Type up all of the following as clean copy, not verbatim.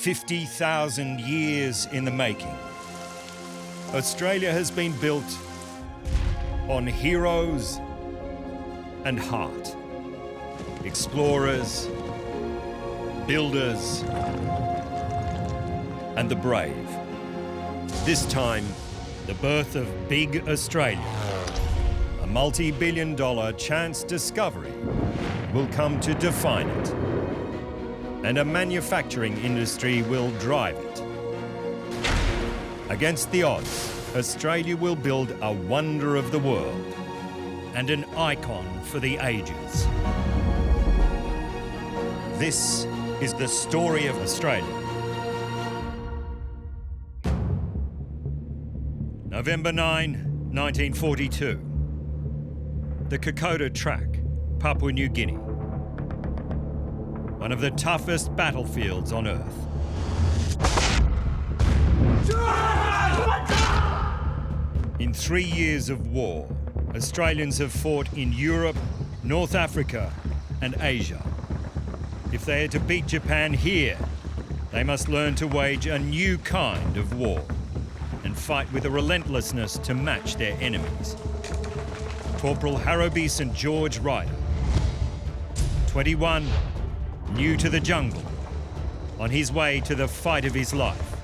50,000 years in the making. Australia has been built on heroes and heart. Explorers, builders, and the brave. This time, the birth of Big Australia, a multi-billion-dollar chance discovery, will come to define it. And a manufacturing industry will drive it. Against the odds, Australia will build a wonder of the world and an icon for the ages. This is the story of Australia. November 9, 1942. The Kokoda Track, Papua New Guinea. One of the toughest battlefields on Earth. In 3 years of war, Australians have fought in Europe, North Africa, and Asia. If they are to beat Japan here, they must learn to wage a new kind of war and fight with a relentlessness to match their enemies. Corporal Harrowby St George Ryder, 21, new to the jungle, on his way to the fight of his life.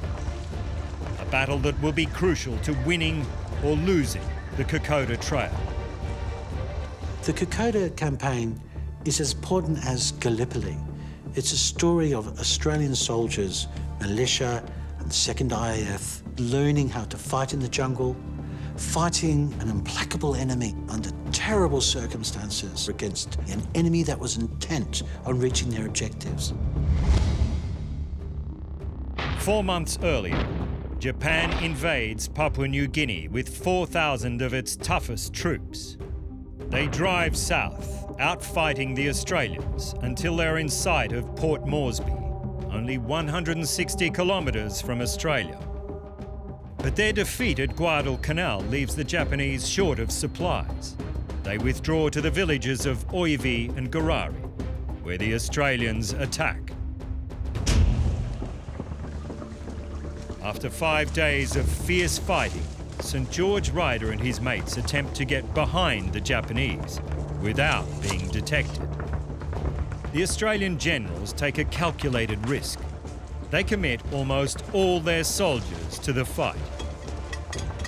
A battle that will be crucial to winning or losing the Kokoda Trail. The Kokoda campaign is as important as Gallipoli. It's a story of Australian soldiers, militia and 2nd IAF learning how to fight in the jungle, fighting an implacable enemy under terrible circumstances against an enemy that was intent on reaching their objectives. 4 months earlier, Japan invades Papua New Guinea with 4,000 of its toughest troops. They drive south, outfighting the Australians until they're in sight of Port Moresby, only 160 kilometres from Australia. But their defeat at Guadalcanal leaves the Japanese short of supplies. They withdraw to the villages of Oivi and Garari, where the Australians attack. After 5 days of fierce fighting, St George Ryder and his mates attempt to get behind the Japanese without being detected. The Australian generals take a calculated risk. They commit almost all their soldiers to the fight.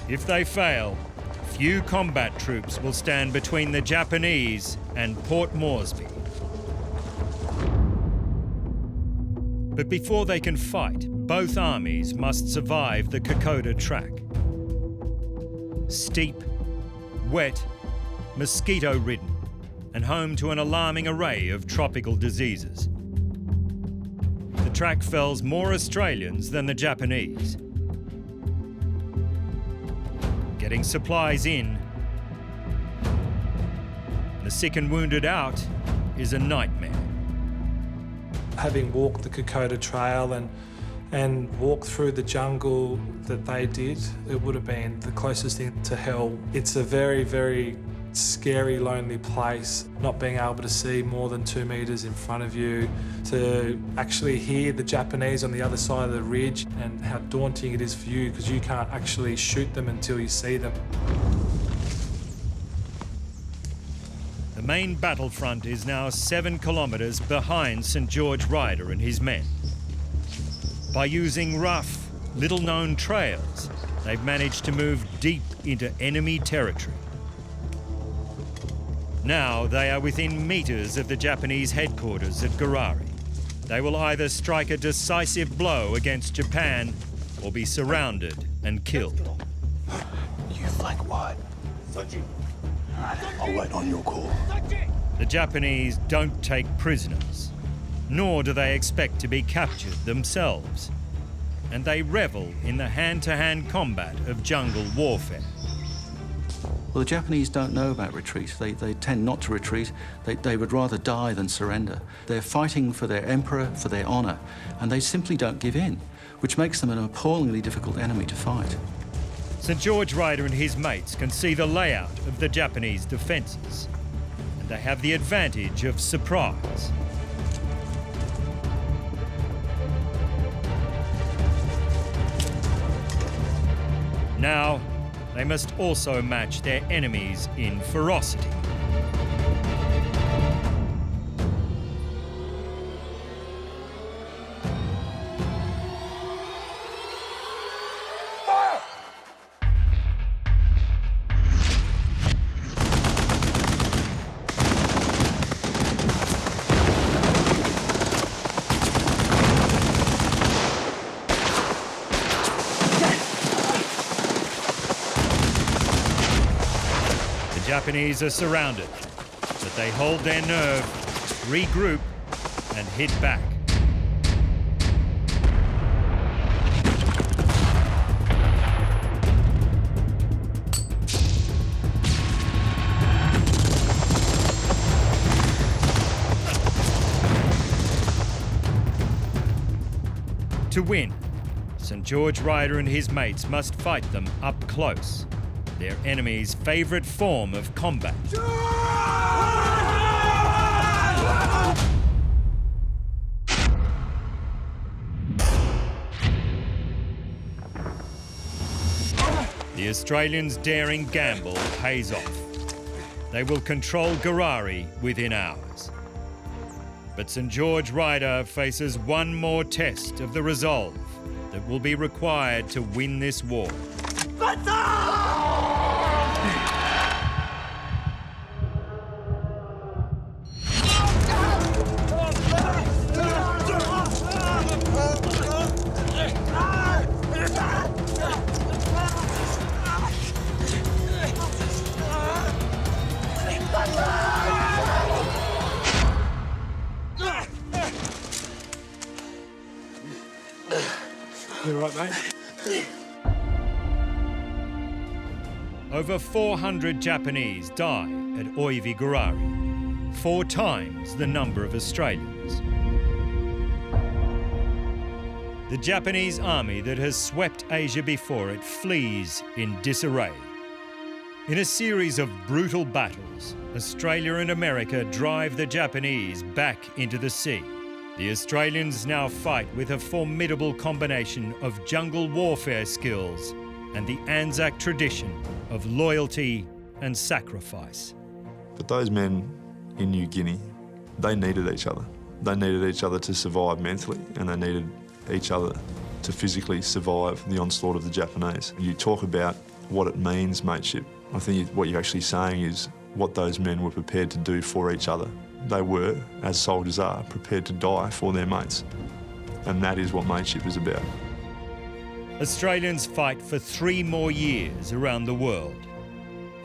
If they fail, few combat troops will stand between the Japanese and Port Moresby. But before they can fight, both armies must survive the Kokoda Track. Steep, wet, mosquito-ridden, and home to an alarming array of tropical diseases. The track fells more Australians than the Japanese. Getting supplies in, the sick and wounded out, is a nightmare. Having walked the Kokoda Trail and walked through the jungle that they did, it would have been the closest thing to hell. It's a very, very scary, lonely place, not being able to see more than 2 metres in front of you, to actually hear the Japanese on the other side of the ridge, and how daunting it is for you because you can't actually shoot them until you see them. The main battlefront is now 7 kilometres behind St George Ryder and his men. By using rough, little-known trails, they've managed to move deep into enemy territory. Now they are within metres of the Japanese headquarters at Garari. They will either strike a decisive blow against Japan or be surrounded and killed. You flank wide. Alright, I'll wait on your call. The Japanese don't take prisoners, nor do they expect to be captured themselves. And they revel in the hand-to-hand combat of jungle warfare. Well, the Japanese don't know about retreat. They tend not to retreat. They would rather die than surrender. They're fighting for their emperor, for their honour, and they simply don't give in, which makes them an appallingly difficult enemy to fight. St George Ryder and his mates can see the layout of the Japanese defences, and they have the advantage of surprise. Now, they must also match their enemies in ferocity. The Japanese are surrounded, but they hold their nerve, regroup, and hit back. To win, St. George Ryder and his mates must fight them up close, their enemy's favourite form of combat. The Australians' daring gamble pays off. They will control Garari within hours. But St. George Ryder faces one more test of the resolve that will be required to win this war. You all right, mate? Over 400 Japanese die at Oivi Garari, 4 times the number of Australians. The Japanese army that has swept Asia before it flees in disarray. In a series of brutal battles, Australia and America drive the Japanese back into the sea. The Australians now fight with a formidable combination of jungle warfare skills and the Anzac tradition of loyalty and sacrifice. But those men in New Guinea, they needed each other. They needed each other to survive mentally, and they needed each other to physically survive the onslaught of the Japanese. You talk about what it means, mateship. I think what you're actually saying is what those men were prepared to do for each other. They were, as soldiers are, prepared to die for their mates. And that is what mateship is about. Australians fight for 3 more years around the world,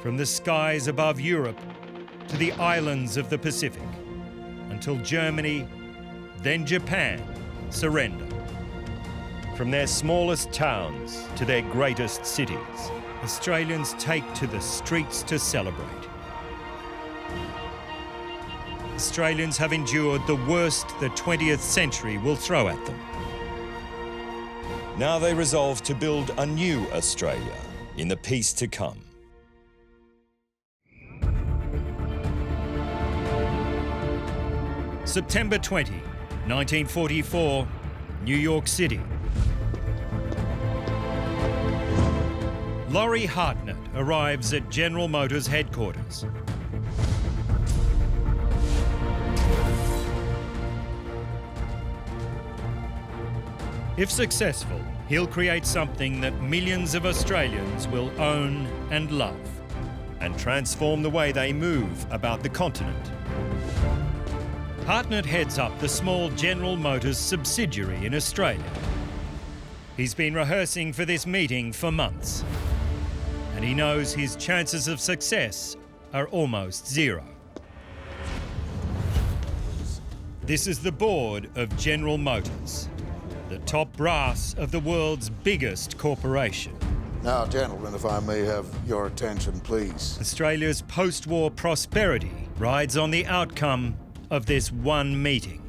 from the skies above Europe to the islands of the Pacific, until Germany, then Japan, surrender. From their smallest towns to their greatest cities, Australians take to the streets to celebrate. Australians have endured the worst the 20th century will throw at them. Now they resolve to build a new Australia in the peace to come. September 20, 1944, New York City. Laurie Hartnett arrives at General Motors headquarters. If successful, he'll create something that millions of Australians will own and love, and transform the way they move about the continent. Hartnett heads up the small General Motors subsidiary in Australia. He's been rehearsing for this meeting for months, and he knows his chances of success are almost zero. This is the board of General Motors, the top brass of the world's biggest corporation. Now, gentlemen, if I may have your attention, please. Australia's post-war prosperity rides on the outcome of this one meeting.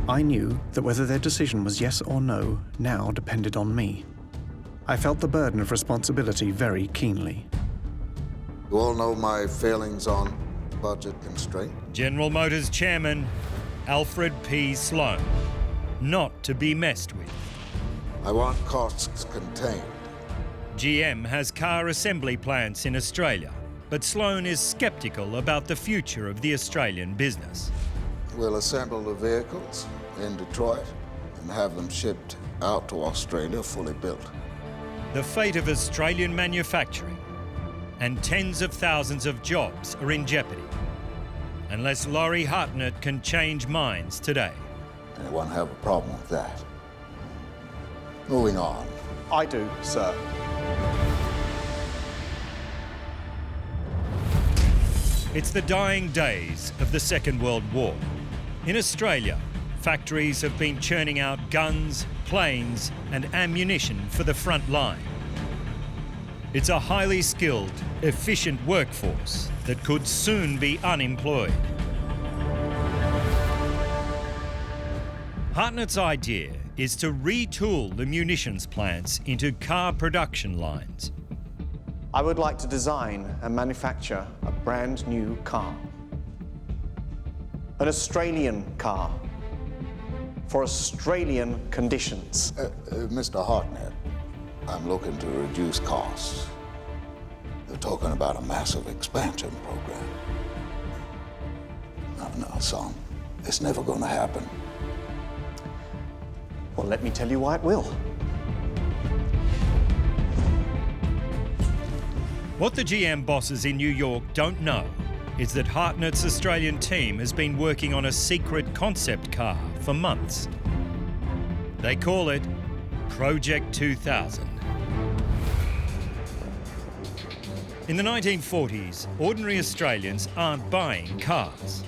I knew that whether their decision was yes or no now depended on me. I felt the burden of responsibility very keenly. You all know my failings on budget constraint. General Motors Chairman Alfred P. Sloan, not to be messed with. I want costs contained. GM has car assembly plants in Australia, but Sloan is sceptical about the future of the Australian business. We'll assemble the vehicles in Detroit and have them shipped out to Australia fully built. The fate of Australian manufacturing and tens of thousands of jobs are in jeopardy, unless Laurie Hartnett can change minds today. Anyone have a problem with that? Moving on. I do, sir. It's the dying days of the Second World War. In Australia, factories have been churning out guns, planes, and ammunition for the front line. It's a highly skilled, efficient workforce that could soon be unemployed. Hartnett's idea is to retool the munitions plants into car production lines. I would like to design and manufacture a brand new car. An Australian car for Australian conditions. Mr. Hartnett, I'm looking to reduce costs. You're talking about a massive expansion program. No, son, it's never going to happen. Well, let me tell you why it will. What the GM bosses in New York don't know is that Hartnett's Australian team has been working on a secret concept car for months. They call it Project 2000. In the 1940s, ordinary Australians aren't buying cars.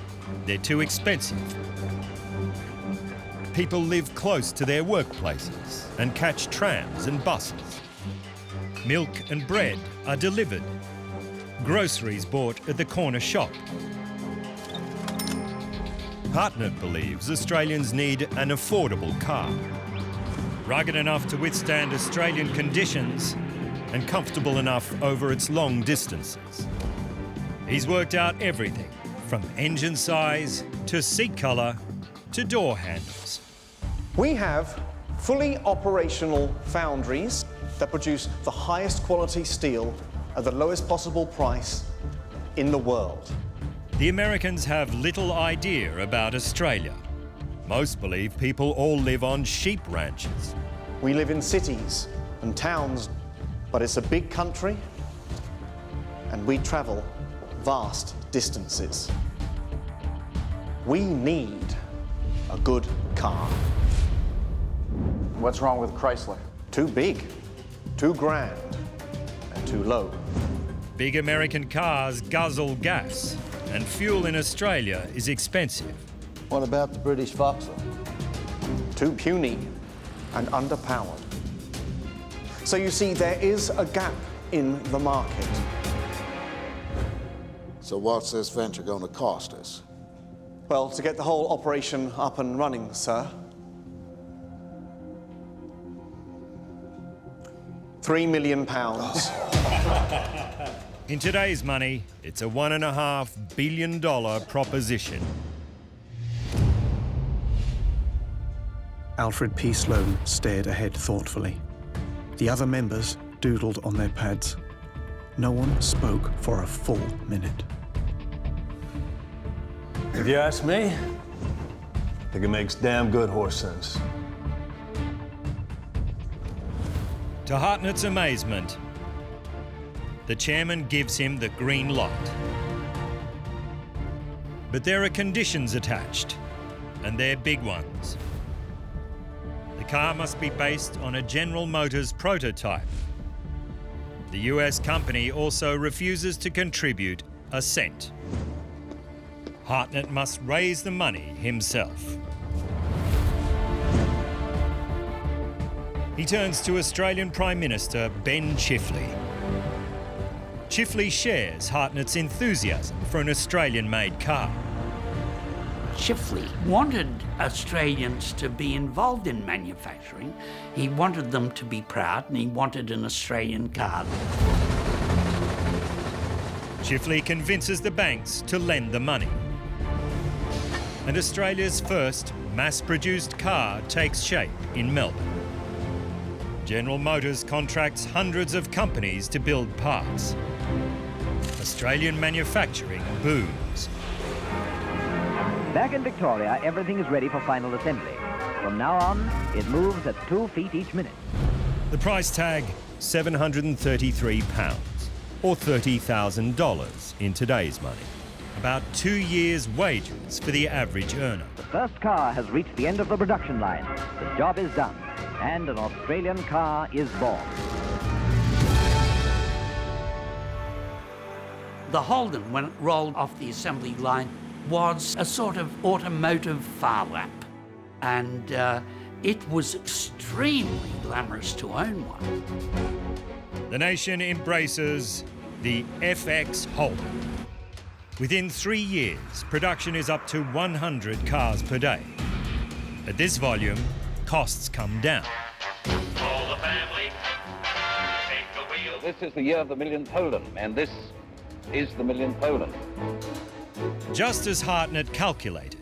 They're too expensive. People live close to their workplaces and catch trams and buses. Milk and bread are delivered. Groceries bought at the corner shop. Hartnett believes Australians need an affordable car. Rugged enough to withstand Australian conditions and comfortable enough over its long distances. He's worked out everything from engine size to seat colour to door handles. We have fully operational foundries that produce the highest quality steel at the lowest possible price in the world. The Americans have little idea about Australia. Most believe people all live on sheep ranches. We live in cities and towns, but it's a big country and we travel vast distances. We need a good car. What's wrong with Chrysler? Too big, too grand, and too low. Big American cars guzzle gas, and fuel in Australia is expensive. What about the British Vauxhall? Too puny and underpowered. So you see, there is a gap in the market. So what's this venture going to cost us? Well, to get the whole operation up and running, sir, £3 million. In today's money, it's a $1.5 billion proposition. Alfred P. Sloan stared ahead thoughtfully. The other members doodled on their pads. No one spoke for a full minute. If you ask me, I think it makes damn good horse sense. To Hartnett's amazement, the chairman gives him the green light. But there are conditions attached, and they're big ones. The car must be based on a General Motors prototype. The US company also refuses to contribute a cent. Hartnett must raise the money himself. He turns to Australian Prime Minister Ben Chifley. Chifley shares Hartnett's enthusiasm for an Australian-made car. Chifley wanted Australians to be involved in manufacturing. He wanted them to be proud, and he wanted an Australian car. Chifley convinces the banks to lend the money. And Australia's first mass-produced car takes shape in Melbourne. General Motors contracts hundreds of companies to build parts. Australian manufacturing booms. Back in Victoria, everything is ready for final assembly. From now on, it moves at 2 feet each minute. The price tag, £733, or $30,000 in today's money. About 2 years' wages for the average earner. The first car has reached the end of the production line. The job is done, and an Australian car is born. The Holden, when it rolled off the assembly line, was a sort of automotive far lap. And it was extremely glamorous to own one. The nation embraces the FX Holden. Within 3 years, production is up to 100 cars per day. At this volume, costs come down. All the family, take the wheel. This is the year of the millionth Holden, and this is the millionth Holden. Just as Hartnett calculated,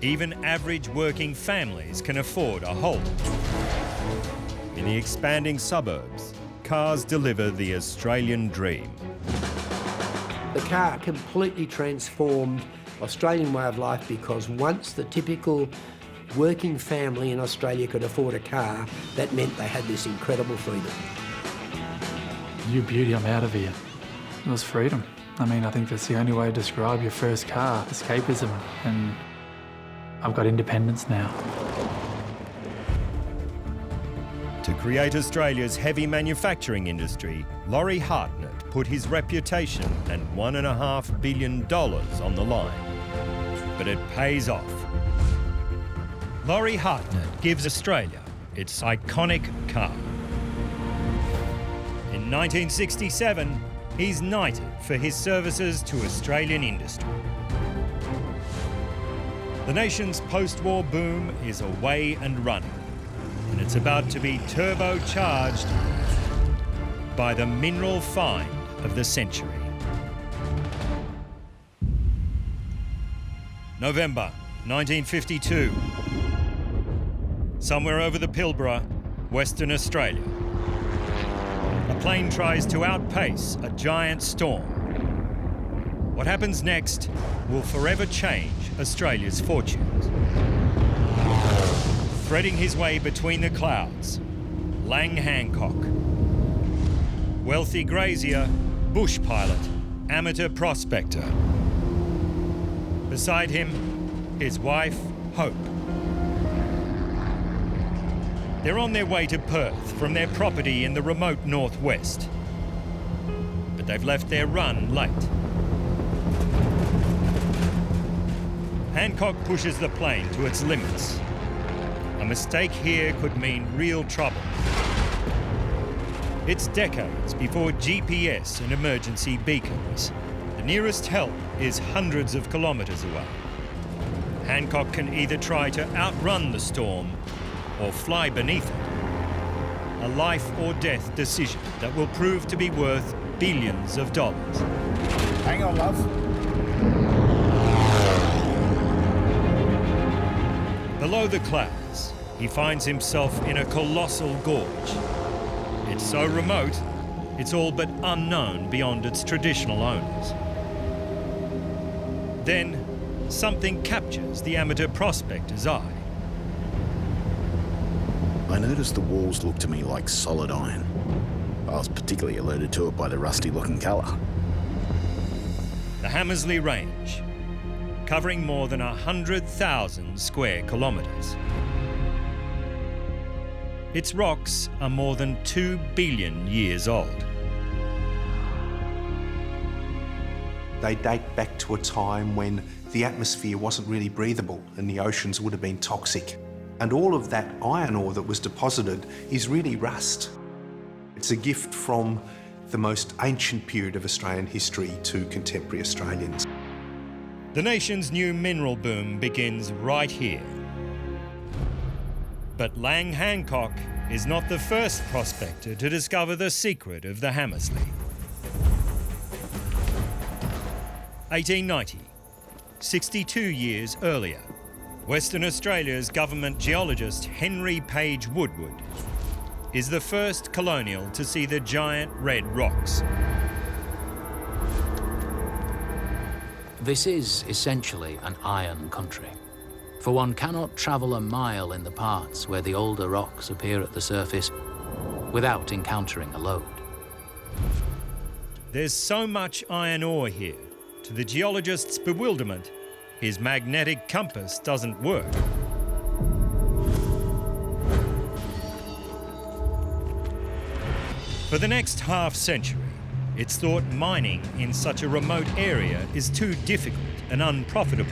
even average working families can afford a Holden. In the expanding suburbs, cars deliver the Australian dream. The car completely transformed Australian way of life, because once the typical working family in Australia could afford a car, that meant they had this incredible freedom. You beauty, I'm out of here. It was freedom. I mean, I think that's the only way to describe your first car, escapism, and I've got independence now. To create Australia's heavy manufacturing industry, Laurie Hartnett put his reputation and $1.5 billion on the line. But it pays off. Laurie Hartnett gives Australia its iconic car. In 1967, he's knighted for his services to Australian industry. The nation's post-war boom is away and running, and it's about to be turbocharged by the mineral find of the century. November 1952. Somewhere over the Pilbara, Western Australia. A plane tries to outpace a giant storm. What happens next will forever change Australia's fortunes. Threading his way between the clouds, Lang Hancock. Wealthy grazier, bush pilot, amateur prospector. Beside him, his wife, Hope. They're on their way to Perth from their property in the remote northwest. But they've left their run late. Hancock pushes the plane to its limits. A mistake here could mean real trouble. It's decades before GPS and emergency beacons. The nearest help is hundreds of kilometres away. Hancock can either try to outrun the storm or fly beneath it. A life or death decision that will prove to be worth billions of dollars. Hang on, love. Below the clouds, he finds himself in a colossal gorge. It's so remote, it's all but unknown beyond its traditional owners. Then, something captures the amateur prospector's eye. I noticed the walls looked to me like solid iron. I was particularly alerted to it by the rusty-looking colour. The Hamersley Range, covering more than 100,000 square kilometres. Its rocks are more than 2 billion years old. They date back to a time when the atmosphere wasn't really breathable and the oceans would have been toxic. And all of that iron ore that was deposited is really rust. It's a gift from the most ancient period of Australian history to contemporary Australians. The nation's new mineral boom begins right here. But Lang Hancock is not the first prospector to discover the secret of the Hamersley. 1890, 62 years earlier, Western Australia's government geologist Henry Page Woodward is the first colonial to see the giant red rocks. This is essentially an iron country, for one cannot travel a mile in the parts where the older rocks appear at the surface without encountering a lode. There's so much iron ore here. To the geologist's bewilderment, his magnetic compass doesn't work. For the next half-century, it's thought mining in such a remote area is too difficult and unprofitable.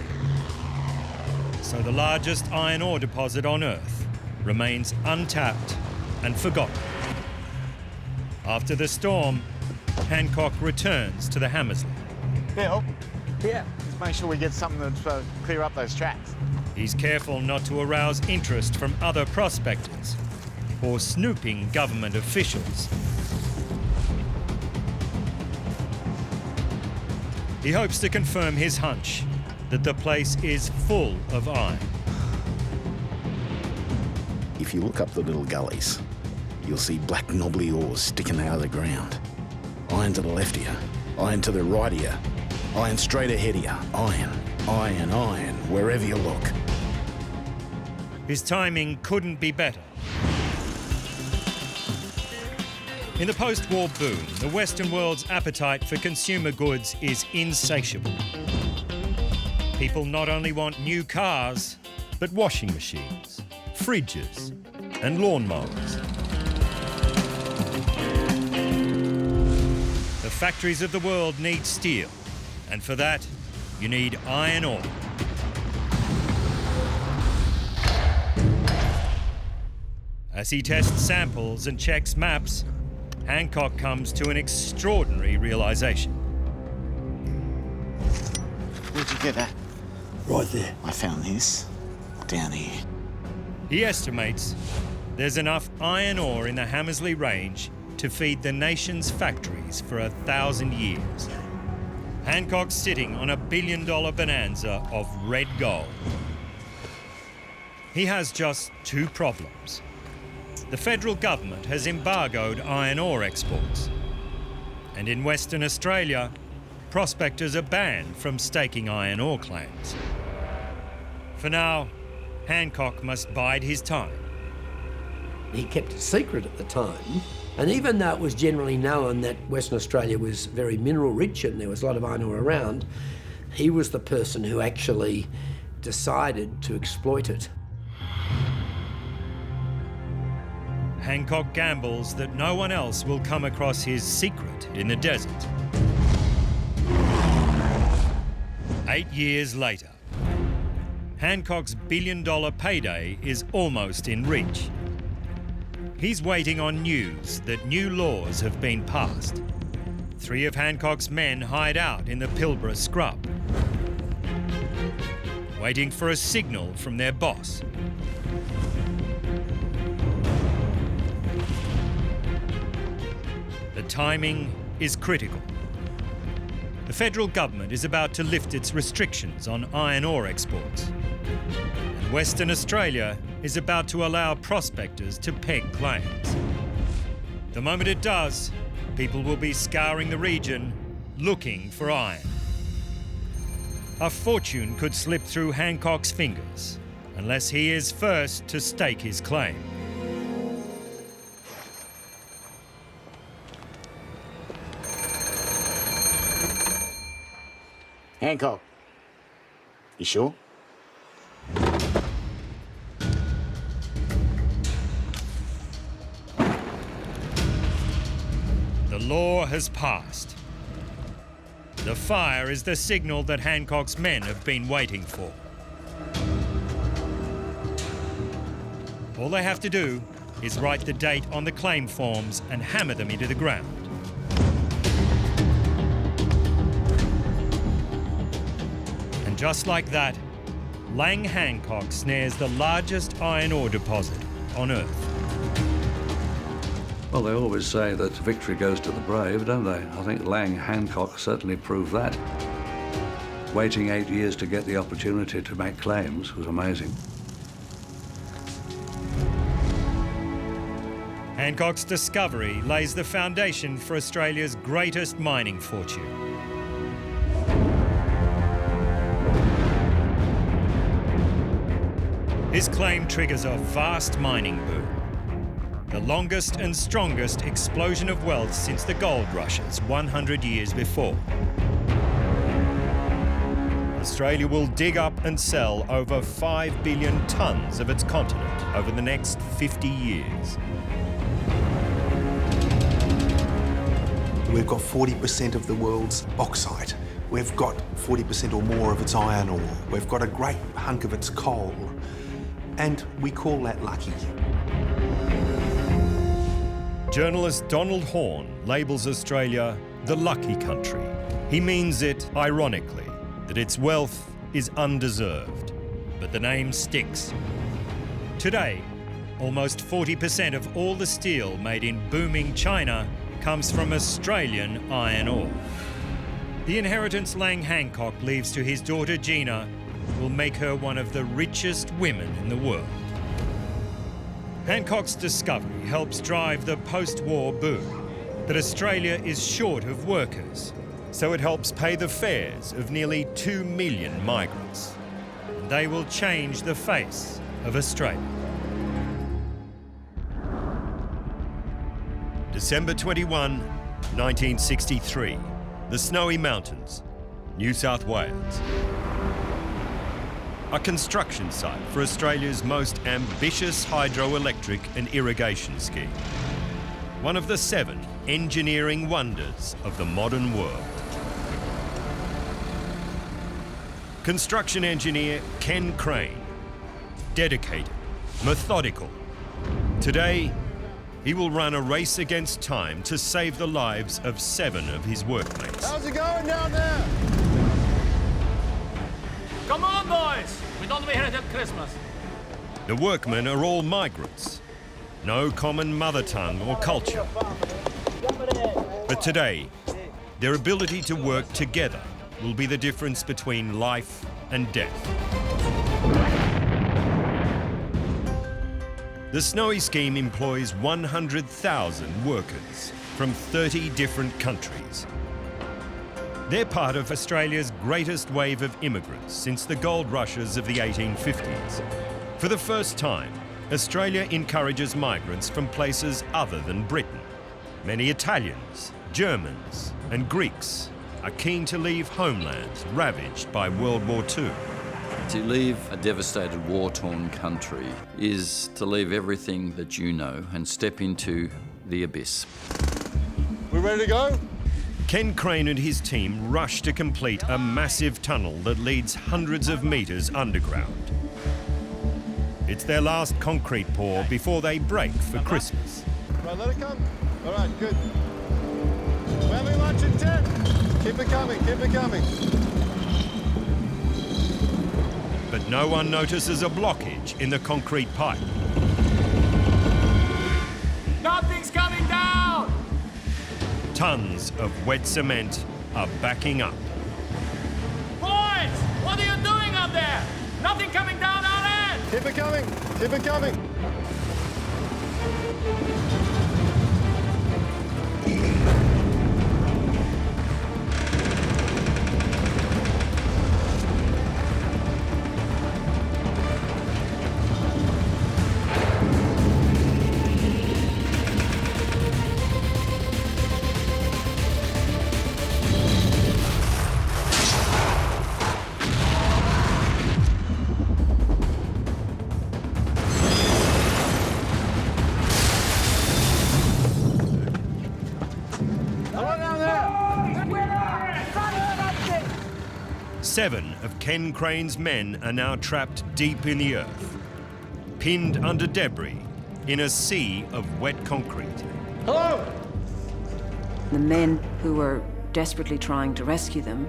So the largest iron ore deposit on Earth remains untapped and forgotten. After the storm, Hancock returns to the Hamersley. Bill? Yeah? Let's make sure we get something to clear up those tracks. He's careful not to arouse interest from other prospectors or snooping government officials. He hopes to confirm his hunch that the place is full of iron. If you look up the little gullies, you'll see black knobbly ores sticking out of the ground. Iron to the left here, iron to the right here, iron straight ahead here. Iron, iron, iron, wherever you look. His timing couldn't be better. In the post-war boom, the Western world's appetite for consumer goods is insatiable. People not only want new cars, but washing machines, fridges, and lawnmowers. The factories of the world need steel, and for that, you need iron ore. As he tests samples and checks maps, Hancock comes to an extraordinary realization. Where'd you get that? Right there. I found this down here. He estimates there's enough iron ore in the Hamersley Range to feed the nation's factories for 1,000 years. Hancock's sitting on $1 billion bonanza of red gold. He has just two problems. The federal government has embargoed iron ore exports. And in Western Australia, prospectors are banned from staking iron ore claims. For now, Hancock must bide his time. He kept it secret at the time, and even though it was generally known that Western Australia was very mineral rich and there was a lot of iron ore around, he was the person who actually decided to exploit it. Hancock gambles that no one else will come across his secret in the desert. 8 years later, Hancock's billion-dollar payday is almost in reach. He's waiting on news that new laws have been passed. 3 of Hancock's men hide out in the Pilbara scrub, waiting for a signal from their boss. The timing is critical. The federal government is about to lift its restrictions on iron ore exports. And Western Australia is about to allow prospectors to peg claims. The moment it does, people will be scouring the region looking for iron. A fortune could slip through Hancock's fingers unless he is first to stake his claim. Hancock, you sure? The law has passed. The fire is the signal that Hancock's men have been waiting for. All they have to do is write the date on the claim forms and hammer them into the ground. And just like that, Lang Hancock snares the largest iron ore deposit on Earth. Well, they always say that victory goes to the brave, don't they? I think Lang Hancock certainly proved that. Waiting 8 years to get the opportunity to make claims was amazing. Hancock's discovery lays the foundation for Australia's greatest mining fortune. His claim triggers a vast mining boom, the longest and strongest explosion of wealth since the gold rushes 100 years before. Australia will dig up and sell over 5 billion tonnes of its continent over the next 50 years. We've got 40% of the world's bauxite. We've got 40% or more of its iron ore. We've got a great hunk of its coal. And we call that lucky. Journalist Donald Horne labels Australia the lucky country. He means it ironically, that its wealth is undeserved, but the name sticks. Today, almost 40% of all the steel made in booming China comes from Australian iron ore. The inheritance Lang Hancock leaves to his daughter Gina will make her one of the richest women in the world. Hancock's discovery helps drive the post-war boom, but Australia is short of workers, so it helps pay the fares of nearly 2 million migrants. And they will change the face of Australia. December 21, 1963, the Snowy Mountains, New South Wales. A construction site for Australia's most ambitious hydroelectric and irrigation scheme. One of the 7 engineering wonders of the modern world. Construction engineer Ken Crane. Dedicated, methodical. Today, he will run a race against time to save the lives of 7 of his workmates. How's it going down there? Come on, boys! We don't be here till Christmas. The workmen are all migrants. No common mother tongue or culture. But today, their ability to work together will be the difference between life and death. The Snowy scheme employs 100,000 workers from 30 different countries. They're part of Australia's greatest wave of immigrants since the gold rushes of the 1850s. For the first time, Australia encourages migrants from places other than Britain. Many Italians, Germans, and Greeks are keen to leave homelands ravaged by World War II. To leave a devastated, war-torn country is to leave everything that you know and step into the abyss. We ready to go? Ken Crane and his team rush to complete a massive tunnel that leads hundreds of metres underground. It's their last concrete pour before they break for Christmas. Right, let it come. All right, good. We're having lunch in 10. Keep it coming, keep it coming. But no one notices a blockage in the concrete pipe. Nothing's coming down! Tons of wet cement are backing up. Boys! What are you doing up there? Nothing coming down our end! Keep it coming, keep it coming. Seven of Ken Crane's men are now trapped deep in the earth, pinned under debris in a sea of wet concrete. Hello! The men who were desperately trying to rescue them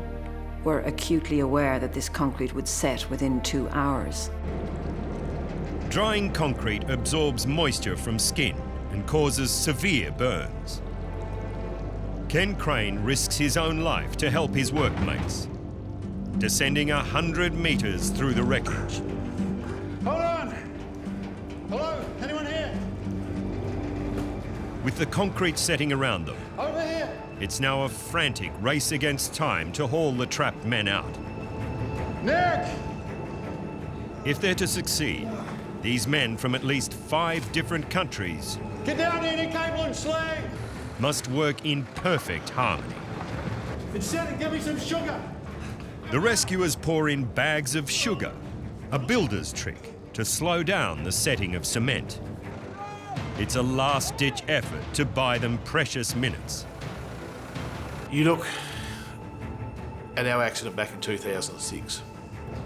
were acutely aware that this concrete would set within 2 hours. Drying concrete absorbs moisture from skin and causes severe burns. Ken Crane risks his own life to help his workmates, descending 100 metres through the wreckage. Hold on! Hello? Anyone here? With the concrete setting around them, Over here! it's now a frantic race against time to haul the trapped men out. Nick! If they're to succeed, these men from at least 5 different countries Get down here, Nick, cable and sling! must work in perfect harmony. Instead, give me some sugar! The rescuers pour in bags of sugar, a builder's trick to slow down the setting of cement. It's a last-ditch effort to buy them precious minutes. You look at our accident back in 2006.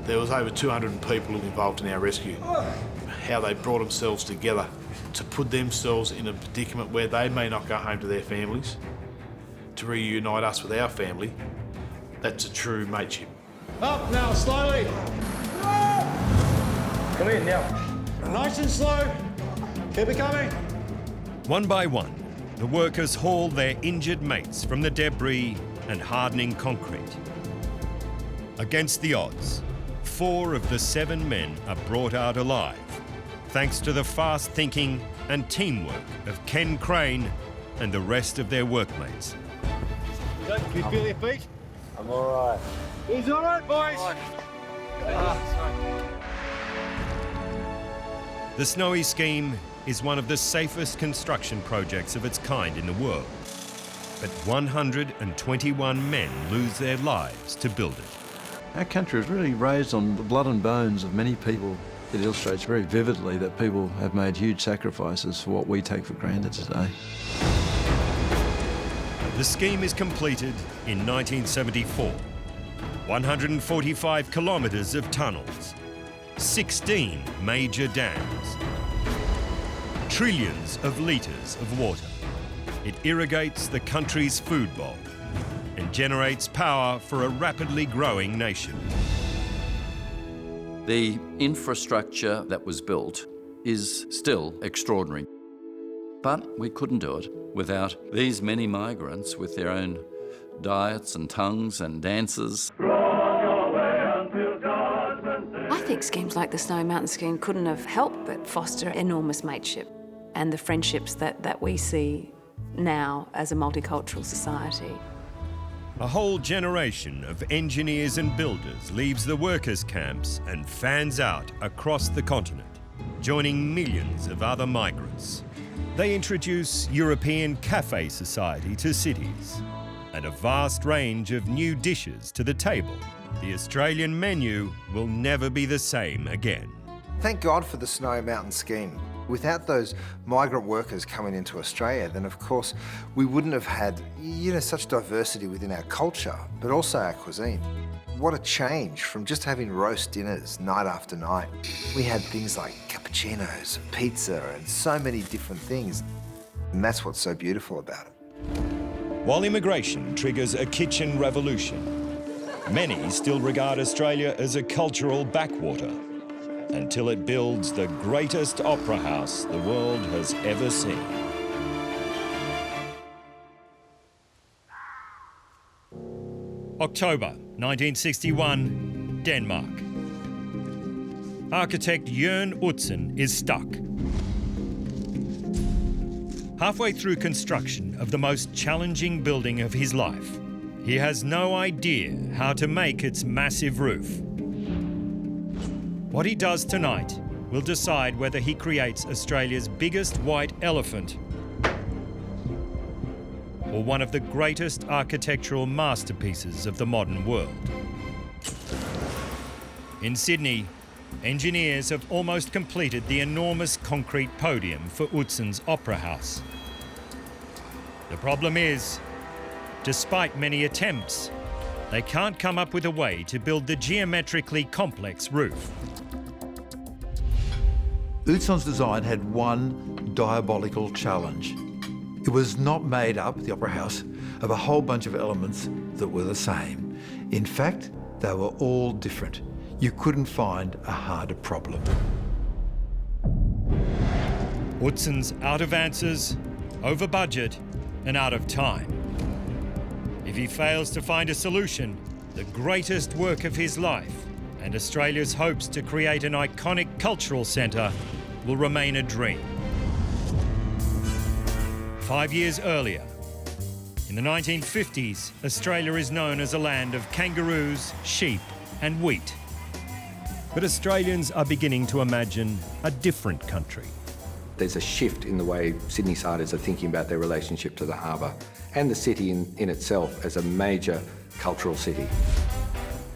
There was over 200 people involved in our rescue. How they brought themselves together to put themselves in a predicament where they may not go home to their families, to reunite us with our family. That's a true mateship. Up now, slowly! Come in now. Nice and slow. Keep it coming. One by one, the workers haul their injured mates from the debris and hardening concrete. Against the odds, 4 of the 7 men are brought out alive, thanks to the fast thinking and teamwork of Ken Crane and the rest of their workmates. Can you feel your feet? I'm all right. He's all right, boys. The Snowy Scheme is one of the safest construction projects of its kind in the world. But 121 men lose their lives to build it. Our country is really raised on the blood and bones of many people. It illustrates very vividly that people have made huge sacrifices for what we take for granted today. The scheme is completed in 1974. 145 kilometres of tunnels, 16 major dams, trillions of litres of water. It irrigates the country's food bowl and generates power for a rapidly growing nation. The infrastructure that was built is still extraordinary. But we couldn't do it without these many migrants with their own diets and tongues and dances. I think schemes like the Snowy Mountain Scheme couldn't have helped but foster enormous mateship and the friendships that we see now as a multicultural society. A whole generation of engineers and builders leaves the workers' camps and fans out across the continent, joining millions of other migrants. They introduce European cafe society to cities and a vast range of new dishes to the table. The Australian menu will never be the same again. Thank God for the Snowy Mountain Scheme. Without those migrant workers coming into Australia, then of course we wouldn't have had, such diversity within our culture, but also our cuisine. What a change from just having roast dinners night after night. We had things like cappuccinos, pizza, and so many different things. And that's what's so beautiful about it. While immigration triggers a kitchen revolution, many still regard Australia as a cultural backwater until it builds the greatest opera house the world has ever seen. October 1961, Denmark. Architect Jørn Utzon is stuck. Halfway through construction of the most challenging building of his life, he has no idea how to make its massive roof. What he does tonight will decide whether he creates Australia's biggest white elephant or one of the greatest architectural masterpieces of the modern world. In Sydney, engineers have almost completed the enormous concrete podium for Utzon's Opera House. The problem is, despite many attempts, they can't come up with a way to build the geometrically complex roof. Utzon's design had one diabolical challenge. It was not made up, the Opera House, of a whole bunch of elements that were the same. In fact, they were all different. You couldn't find a harder problem. Utzon's out of answers, over budget, and out of time. If he fails to find a solution, the greatest work of his life and Australia's hopes to create an iconic cultural centre will remain a dream. 5 years earlier, in the 1950s, Australia is known as a land of kangaroos, sheep and wheat. But Australians are beginning to imagine a different country. There's a shift in the way Sydney-siders are thinking about their relationship to the harbour and the city in itself as a major cultural city.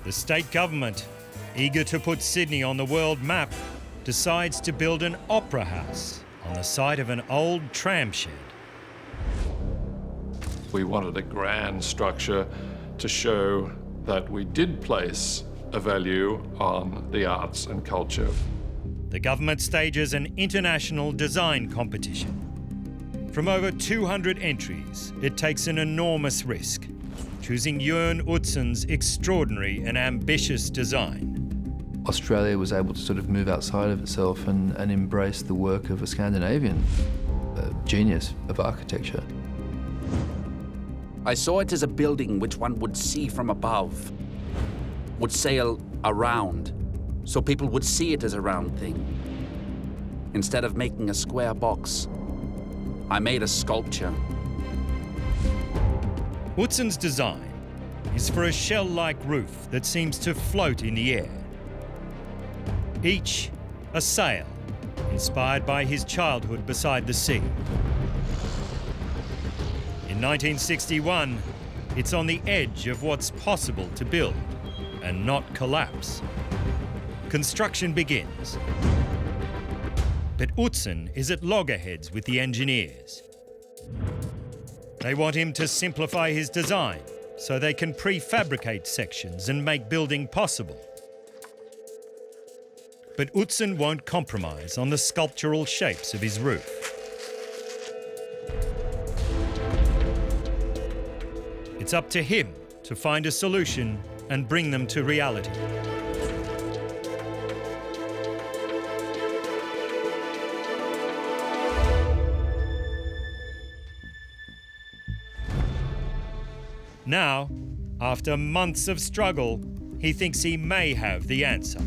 The state government, eager to put Sydney on the world map, decides to build an opera house on the site of an old tram shed. We wanted a grand structure to show that we did place a value on the arts and culture. The government stages an international design competition. From over 200 entries, it takes an enormous risk, choosing Jørn Utsen's extraordinary and ambitious design. Australia was able to sort of move outside of itself and embrace the work of a Scandinavian genius of architecture. I saw it as a building which one would see from above, would sail around, so people would see it as a round thing. Instead of making a square box, I made a sculpture. Utsen's design is for a shell-like roof that seems to float in the air. Each a sail, inspired by his childhood beside the sea. In 1961, it's on the edge of what's possible to build and not collapse. Construction begins. But Utsen is at loggerheads with the engineers. They want him to simplify his design so they can prefabricate sections and make building possible. But Utsen won't compromise on the sculptural shapes of his roof. It's up to him to find a solution and bring them to reality. Now, after months of struggle, he thinks he may have the answer.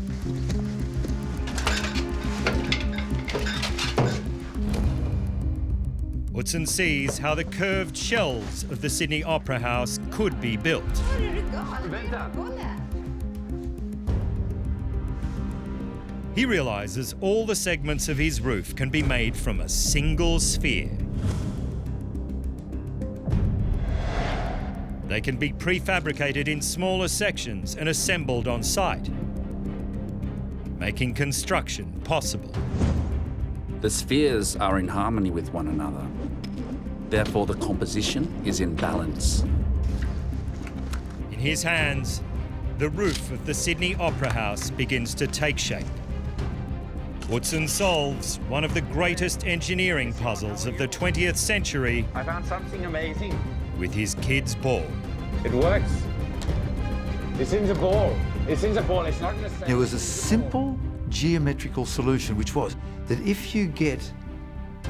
Utsen sees how the curved shells of the Sydney Opera House could be built. He realises all the segments of his roof can be made from a single sphere. They can be prefabricated in smaller sections and assembled on site, making construction possible. The spheres are in harmony with one another. Therefore, the composition is in balance. In his hands, the roof of the Sydney Opera House begins to take shape. Utsen solves one of the greatest engineering puzzles of the 20th century. I found something amazing. With his kid's ball. It works. It's in the ball. It's in the ball. It's not in the same. There was a simple geometrical solution, which was that if you get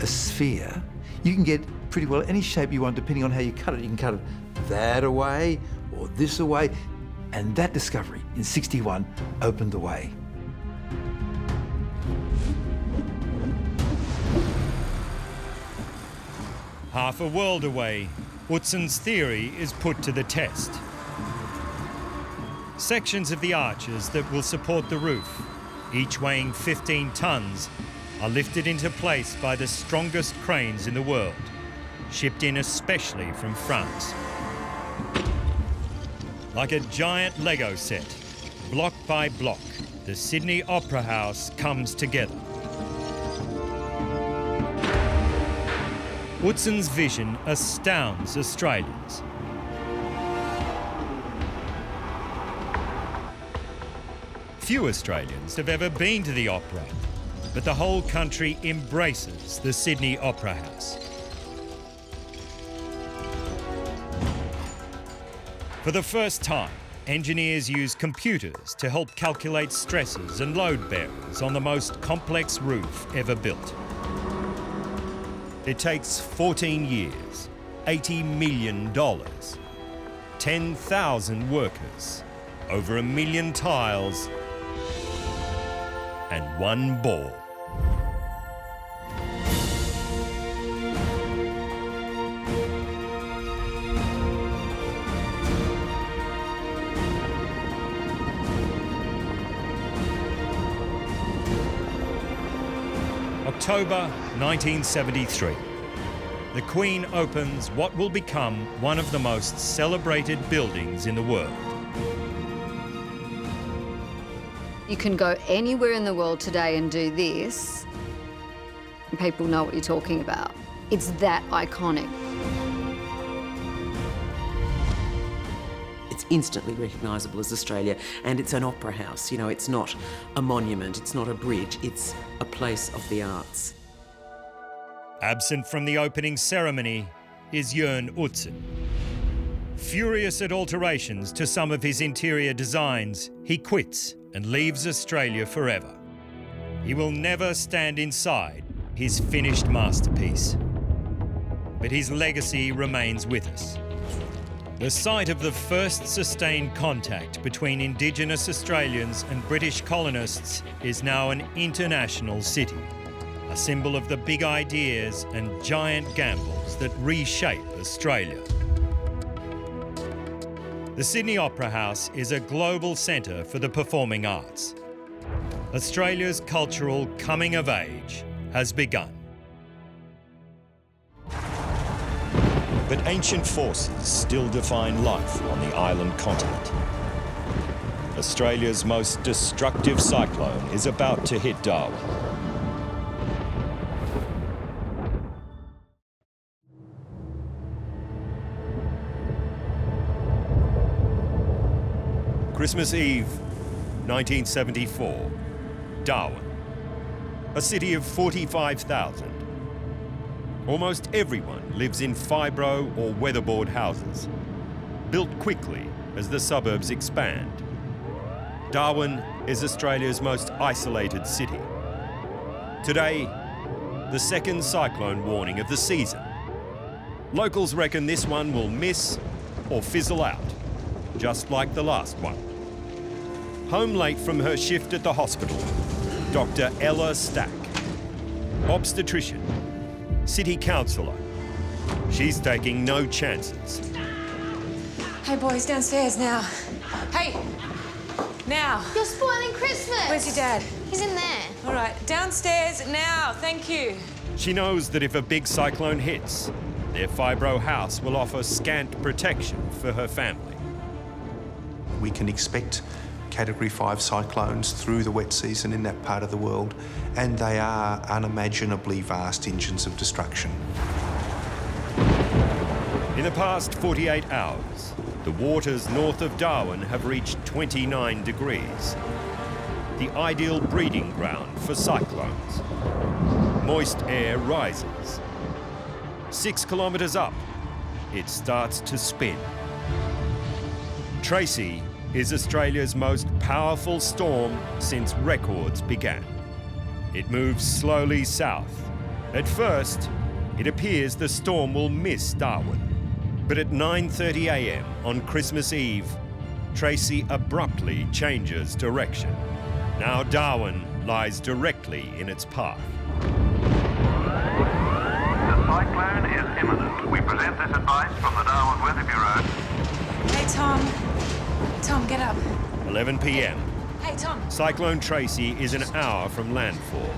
a sphere, you can get pretty well any shape you want depending on how you cut it. You can cut it that away or this away. And that discovery in '61 opened the way. Half a world away, Utsen's theory is put to the test. Sections of the arches that will support the roof, each weighing 15 tons, are lifted into place by the strongest cranes in the world, shipped in especially from France. Like a giant Lego set, block by block, the Sydney Opera House comes together. Utsen's vision astounds Australians. Few Australians have ever been to the opera, but the whole country embraces the Sydney Opera House. For the first time, engineers use computers to help calculate stresses and load bearers on the most complex roof ever built. It takes 14 years, $80 million, 10,000 workers, over 1 million tiles, and one ball. October 1973. The Queen opens what will become one of the most celebrated buildings in the world. You can go anywhere in the world today and do this, and people know what you're talking about. It's that iconic. It's instantly recognisable as Australia, and it's an opera house. You know, it's not a monument, it's not a bridge, it's a place of the arts. Absent from the opening ceremony is Jørn Utzon. Furious at alterations to some of his interior designs, he quits and leaves Australia forever. He will never stand inside his finished masterpiece. But his legacy remains with us. The site of the first sustained contact between Indigenous Australians and British colonists is now an international city, a symbol of the big ideas and giant gambles that reshape Australia. The Sydney Opera House is a global centre for the performing arts. Australia's cultural coming of age has begun. But ancient forces still define life on the island continent. Australia's most destructive cyclone is about to hit Darwin. Christmas Eve, 1974, Darwin, a city of 45,000. Almost everyone lives in fibro or weatherboard houses, built quickly as the suburbs expand. Darwin is Australia's most isolated city. Today, the second cyclone warning of the season. Locals reckon this one will miss or fizzle out, just like the last one. Home late from her shift at the hospital, Dr. Ella Stack, obstetrician, city councillor. She's taking no chances. Hey boys, downstairs now. Hey, now. You're spoiling Christmas. Where's your dad? He's in there. All right, downstairs now, thank you. She knows that if a big cyclone hits, their fibro house will offer scant protection for her family. We can expect Category 5 cyclones through the wet season in that part of the world, and they are unimaginably vast engines of destruction. In the past 48 hours, the waters north of Darwin have reached 29 degrees, the ideal breeding ground for cyclones. Moist air rises. 6 kilometres up, it starts to spin. Tracy is Australia's most powerful storm since records began. It moves slowly south. At first, it appears the storm will miss Darwin. But at 9:30 a.m. on Christmas Eve, Tracy abruptly changes direction. Now Darwin lies directly in its path. The cyclone is imminent. We present this advice from the Darwin Weather Bureau. Hey, Tom. Tom, get up. 11 p.m. Hey, Tom. Cyclone Tracy is an hour from landfall.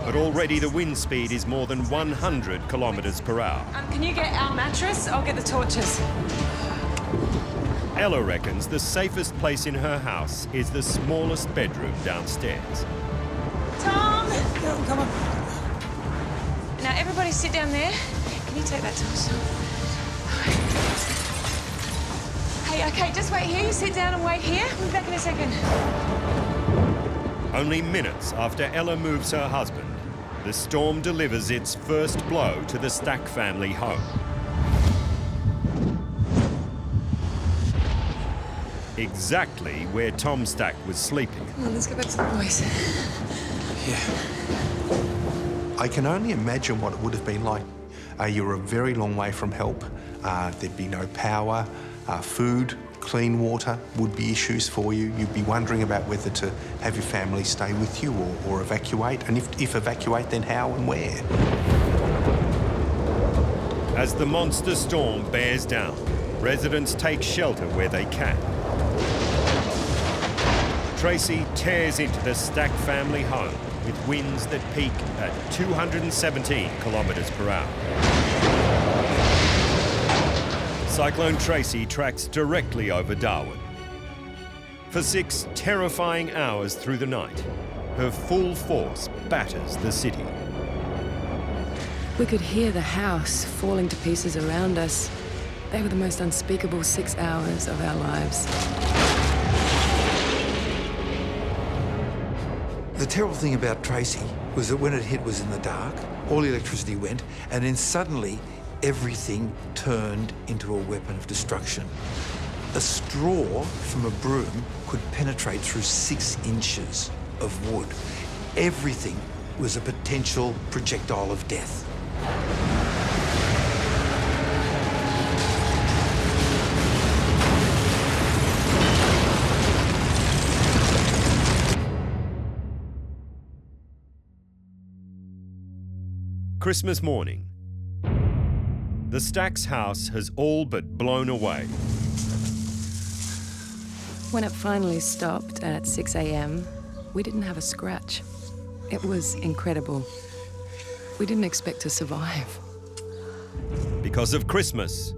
But already the wind speed is more than 100 kilometres per hour. Can you get our mattress? I'll get the torches. Ella reckons the safest place in her house is the smallest bedroom downstairs. Tom! Come on. Now, everybody sit down there. Can you take that torch? Hey, okay, just wait here. You sit down and wait here. We'll be back in a second. Only minutes after Ella moves her husband, the storm delivers its first blow to the Stack family home. Exactly where Tom Stack was sleeping. Come on, let's get back to the boys. Yeah. I can only imagine what it would have been like. You're a very long way from help. There'd be no power, food, clean water would be issues for you. You'd be wondering about whether to have your family stay with you or evacuate, and if evacuate, then how and where. As the monster storm bears down, residents take shelter where they can. Tracy tears into the Stack family home with winds that peak at 217 kilometres per hour. Cyclone Tracy tracks directly over Darwin. For 6 terrifying hours through the night, her full force batters the city. We could hear the house falling to pieces around us. They were the most unspeakable 6 hours of our lives. The terrible thing about Tracy was that when it hit was in the dark, all the electricity went, and then suddenly everything turned into a weapon of destruction. A straw from a broom could penetrate through 6 inches of wood. Everything was a potential projectile of death. Christmas morning. The Stacks house has all but blown away. When it finally stopped at 6 a.m, we didn't have a scratch. It was incredible. We didn't expect to survive. Because of Christmas,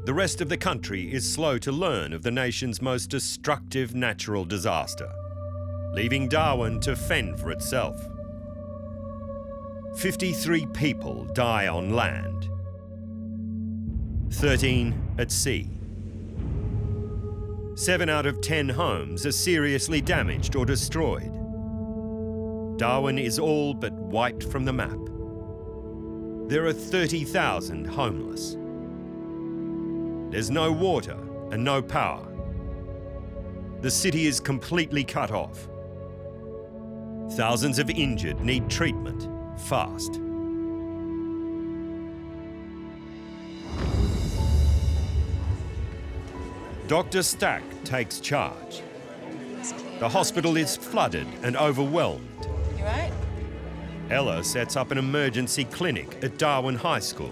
the rest of the country is slow to learn of the nation's most destructive natural disaster, leaving Darwin to fend for itself. 53 people die on land, 13 at sea. 7 out of 10 homes are seriously damaged or destroyed. Darwin is all but wiped from the map. There are 30,000 homeless. There's no water and no power. The city is completely cut off. Thousands of injured need treatment fast. Dr. Stack takes charge. The hospital is flooded and overwhelmed. You right? Ella sets up an emergency clinic at Darwin High School,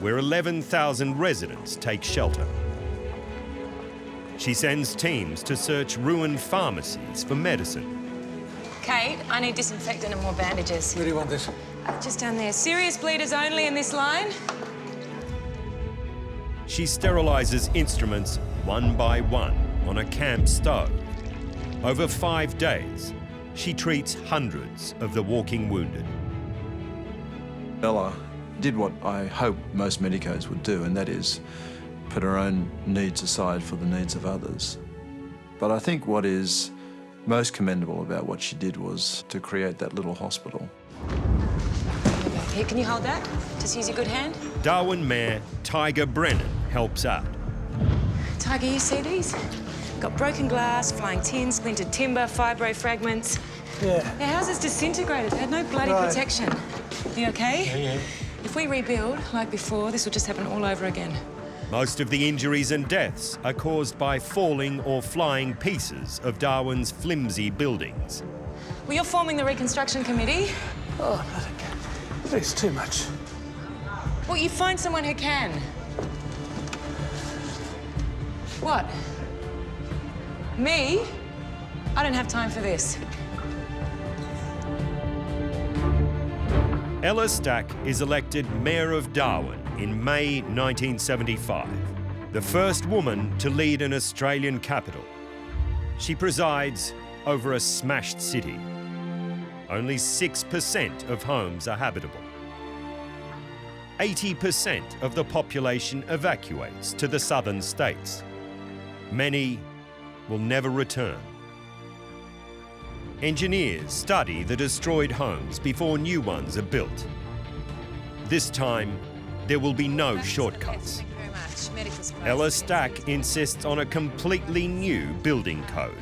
where 11,000 residents take shelter. She sends teams to search ruined pharmacies for medicine. Kate, I need disinfectant and more bandages. Where do you want this? Just down there. Serious bleeders only in this line. She sterilises instruments one by one on a camp stove. Over 5 days, she treats hundreds of the walking wounded. Ella did what I hope most medicos would do, and that is put her own needs aside for the needs of others. But I think what is most commendable about what she did was to create that little hospital. Here, can you hold that? Just use your good hand. Darwin Mayor Tiger Brennan helps out. Tiger, you see these? Got broken glass, flying tins, splintered timber, fibro fragments. Yeah. Their houses disintegrated. They had no bloody protection. You okay? Yeah. If we rebuild like before, this will just happen all over again. Most of the injuries and deaths are caused by falling or flying pieces of Darwin's flimsy buildings. Well, you're forming the reconstruction committee. Oh, it's too much. Well, you find someone who can. What? Me? I don't have time for this. Ella Stack is elected Mayor of Darwin in May 1975, the first woman to lead an Australian capital. She presides over a smashed city. Only 6% of homes are habitable. 80% of the population evacuates to the southern states. Many will never return. Engineers study the destroyed homes before new ones are built. This time, there will be no shortcuts. Ella Stack insists on a completely new building code.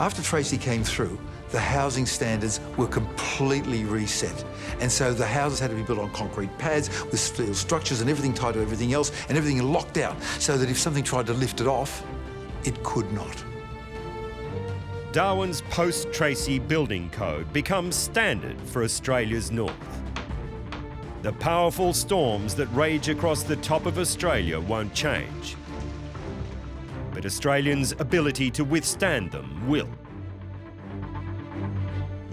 After Tracy came through, the housing standards were completely reset. And so the houses had to be built on concrete pads with steel structures and everything tied to everything else and everything locked out so that if something tried to lift it off, it could not. Darwin's post-Tracy building code becomes standard for Australia's north. The powerful storms that rage across the top of Australia won't change. But Australians' ability to withstand them will.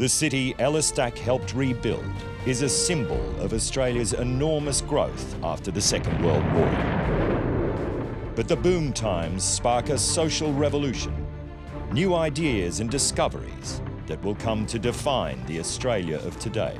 The city Elistac helped rebuild is a symbol of Australia's enormous growth after the Second World War. But the boom times spark a social revolution, new ideas and discoveries that will come to define the Australia of today.